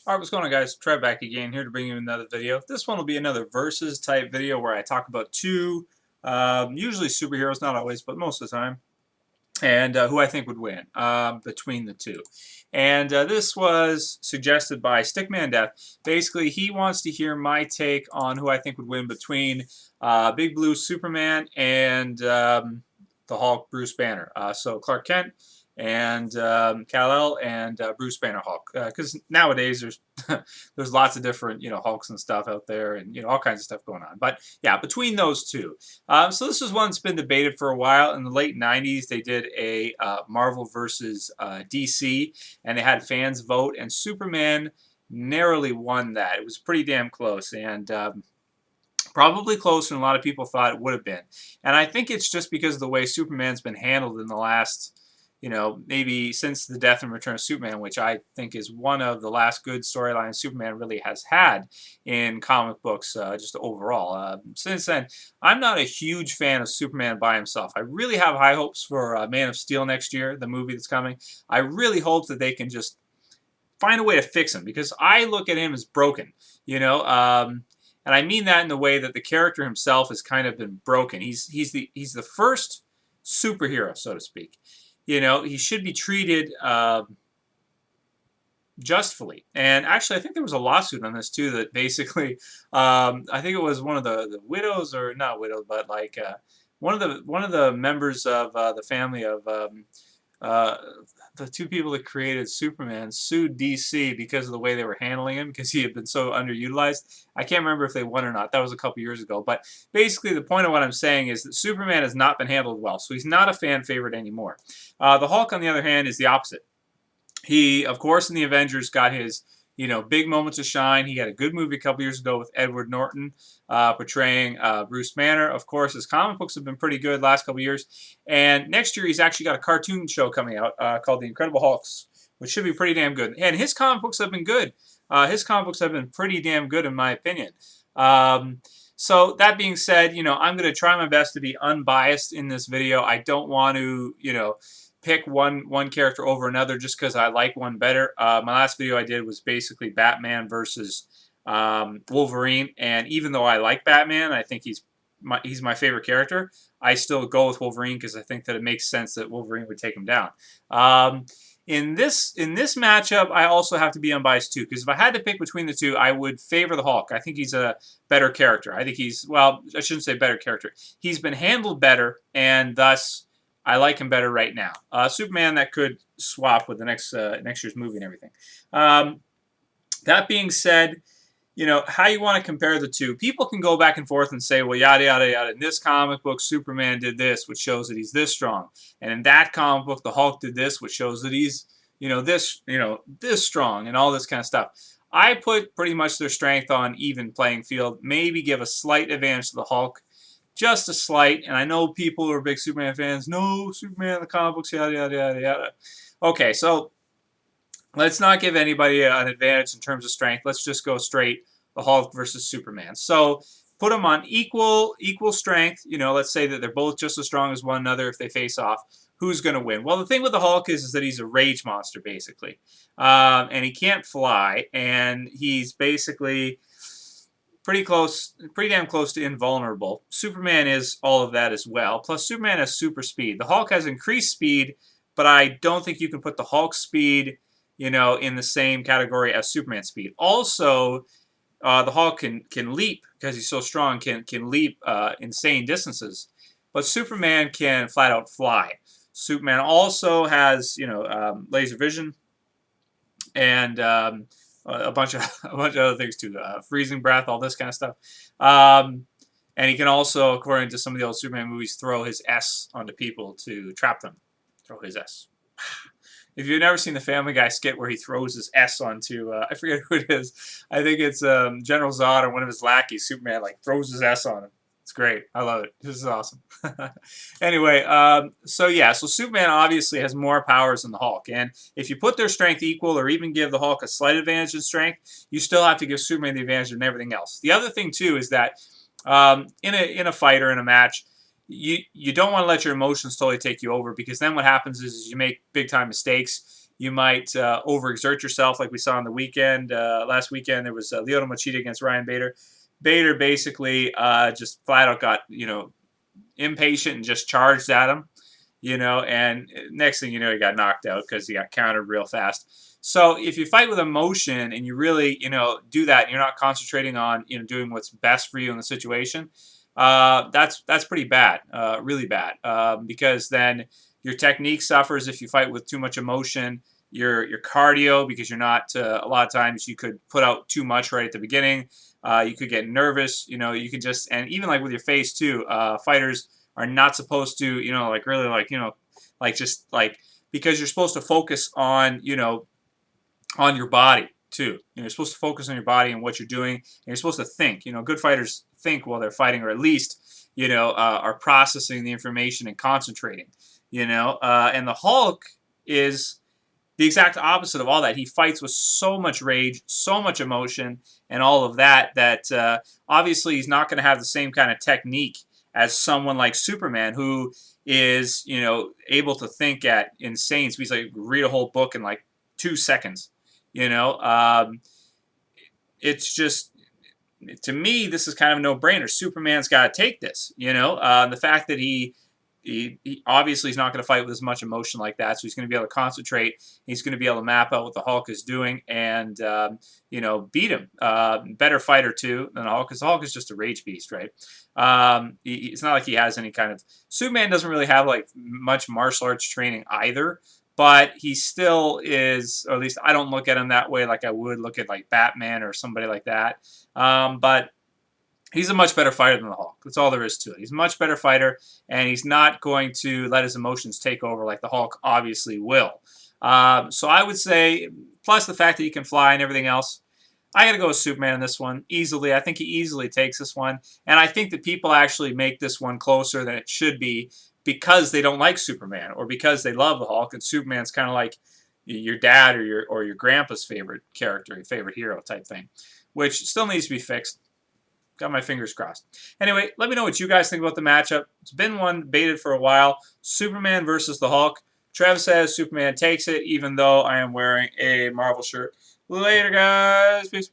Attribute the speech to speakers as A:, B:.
A: Alright, what's going on, guys? Trev back again, here to bring you another video. This one will be another versus type video where I talk about two, usually superheroes, not always, but most of the time, and who I think would win between the two. And this was suggested by Stickman Death. Basically, he wants to hear my take on who I think would win between Big Blue Superman and the Hulk Bruce Banner. So Clark Kent and Kal-El and Bruce Banner Hulk, because nowadays there's there's lots of different Hulks and stuff out there, and all kinds of stuff going on. But yeah, between those two, so this is one that's been debated for a while. In the late '90s, they did a Marvel versus DC, and they had fans vote, and Superman narrowly won that. It was pretty damn close, and probably closer than a lot of people thought it would have been. And I think it's just because of the way Superman's been handled in the last, maybe since the death and return of Superman, which I think is one of the last good storylines Superman really has had in comic books, just overall. Since then, I'm not a huge fan of Superman by himself. I really have high hopes for Man of Steel next year, the movie that's coming. I really hope that they can just find a way to fix him, because I look at him as broken, and I mean that in the way that the character himself has kind of been broken. He's the first superhero, so to speak. He should be treated justly. And actually, I think there was a lawsuit on this too that basically, I think it was one of the widows, or not widow, but like one of the members of the family of uh, the two people that created Superman sued DC because of the way they were handling him, because he had been so underutilized. I can't remember if they won or not. That was a couple years ago. But basically, the point of what I'm saying is that Superman has not been handled well, so he's not a fan favorite anymore. The Hulk, on the other hand, is the opposite. He, of course, in the Avengers got his big moments of shine. He had a good movie a couple years ago with Edward Norton portraying Bruce Banner. Of course, his comic books have been pretty good last couple years. And next year, he's actually got a cartoon show coming out called The Incredible Hulks, which should be pretty damn good. And his comic books have been good. His comic books have been pretty damn good, in my opinion. So that being said, I'm going to try my best to be unbiased in this video. I don't want to, pick one character over another just because I like one better. My last video I did was basically Batman versus Wolverine, and even though I like Batman, I think he's my favorite character, I still go with Wolverine because I think that it makes sense that Wolverine would take him down. In this matchup, I also have to be unbiased too, because if I had to pick between the two, I would favor the Hulk. I think he's a better character. I think he's, well, I shouldn't say better character. He's been handled better, and thus I like him better right now. Superman, that could swap with the next year's movie and everything. That being said, how you want to compare the two. People can go back and forth and say, well, yada, yada, yada. In this comic book, Superman did this, which shows that he's this strong. And in that comic book, the Hulk did this, which shows that he's, this strong, and all this kind of stuff. I put pretty much their strength on even playing field. Maybe give a slight advantage to the Hulk. Just a slight, and I know people who are big Superman fans, no, Superman in the comic books, yada, yada, yada, yada. Okay, so let's not give anybody an advantage in terms of strength. Let's just go straight the Hulk versus Superman. So put them on equal strength. Let's say that they're both just as strong as one another if they face off. Who's going to win? Well, the thing with the Hulk is that he's a rage monster, basically. And he can't fly, and he's basically pretty damn close to invulnerable. Superman is all of that as well. Plus, Superman has super speed. The Hulk has increased speed, but I don't think you can put the Hulk's speed, in the same category as Superman's speed. Also, the Hulk can leap because he's so strong. Can leap insane distances, but Superman can flat out fly. Superman also has laser vision and a bunch of other things too, freezing breath, all this kind of stuff. And he can also, according to some of the old Superman movies, throw his S onto people to trap them. Throw his S. If you've never seen the Family Guy skit where he throws his S onto, I forget who it is. I think it's General Zod or one of his lackeys. Superman throws his S on him. It's great. I love it. This is awesome. Anyway, so Superman obviously has more powers than the Hulk. And if you put their strength equal, or even give the Hulk a slight advantage in strength, you still have to give Superman the advantage in everything else. The other thing, too, is that in a fight or in a match, you don't want to let your emotions totally take you over, because then what happens is you make big-time mistakes. You might overexert yourself, like we saw on the weekend. Last weekend there was Lyoto Machida against Ryan Bader. Bader basically just flat out got impatient and just charged at him, and next thing you know, he got knocked out because he got countered real fast. So if you fight with emotion and you really, do that, and you're not concentrating on, doing what's best for you in the situation, that's pretty bad, really bad, because then your technique suffers if you fight with too much emotion. Your cardio, because you're not, a lot of times you could put out too much right at the beginning. You could get nervous, you could just, and even like with your face too, fighters are not supposed to, like really like just like, because you're supposed to focus on, on your body too. You're supposed to focus on your body and what you're doing, and you're supposed to think. Good fighters think while they're fighting, or at least, are processing the information and concentrating. And the Hulk is the exact opposite of all that. He fights with so much rage, so much emotion, and all of that, that obviously he's not going to have the same kind of technique as someone like Superman, who is, able to think at insane speeds, like read a whole book in like 2 seconds. It's just, to me, this is kind of a no-brainer. Superman's got to take this. The fact that he obviously is not going to fight with as much emotion like that, so he's going to be able to concentrate. He's going to be able to map out what the Hulk is doing and, beat him. Better fighter, too, than the Hulk, because the Hulk is just a rage beast, right? It's not like he has any kind of... Superman doesn't really have, like, much martial arts training either, but he still is, or at least I don't look at him that way like I would look at, like, Batman or somebody like that. But he's a much better fighter than the Hulk. That's all there is to it. He's a much better fighter, and he's not going to let his emotions take over like the Hulk obviously will. So I would say, plus the fact that he can fly and everything else, I got to go with Superman in this one, easily. I think he easily takes this one, and I think that people actually make this one closer than it should be because they don't like Superman, or because they love the Hulk, and Superman's kind of like your dad or your grandpa's favorite character, your favorite hero type thing, which still needs to be fixed. Got my fingers crossed. Anyway, let me know what you guys think about the matchup. It's been one debated for a while. Superman versus the Hulk. Travis says Superman takes it, even though I am wearing a Marvel shirt. Later, guys. Peace.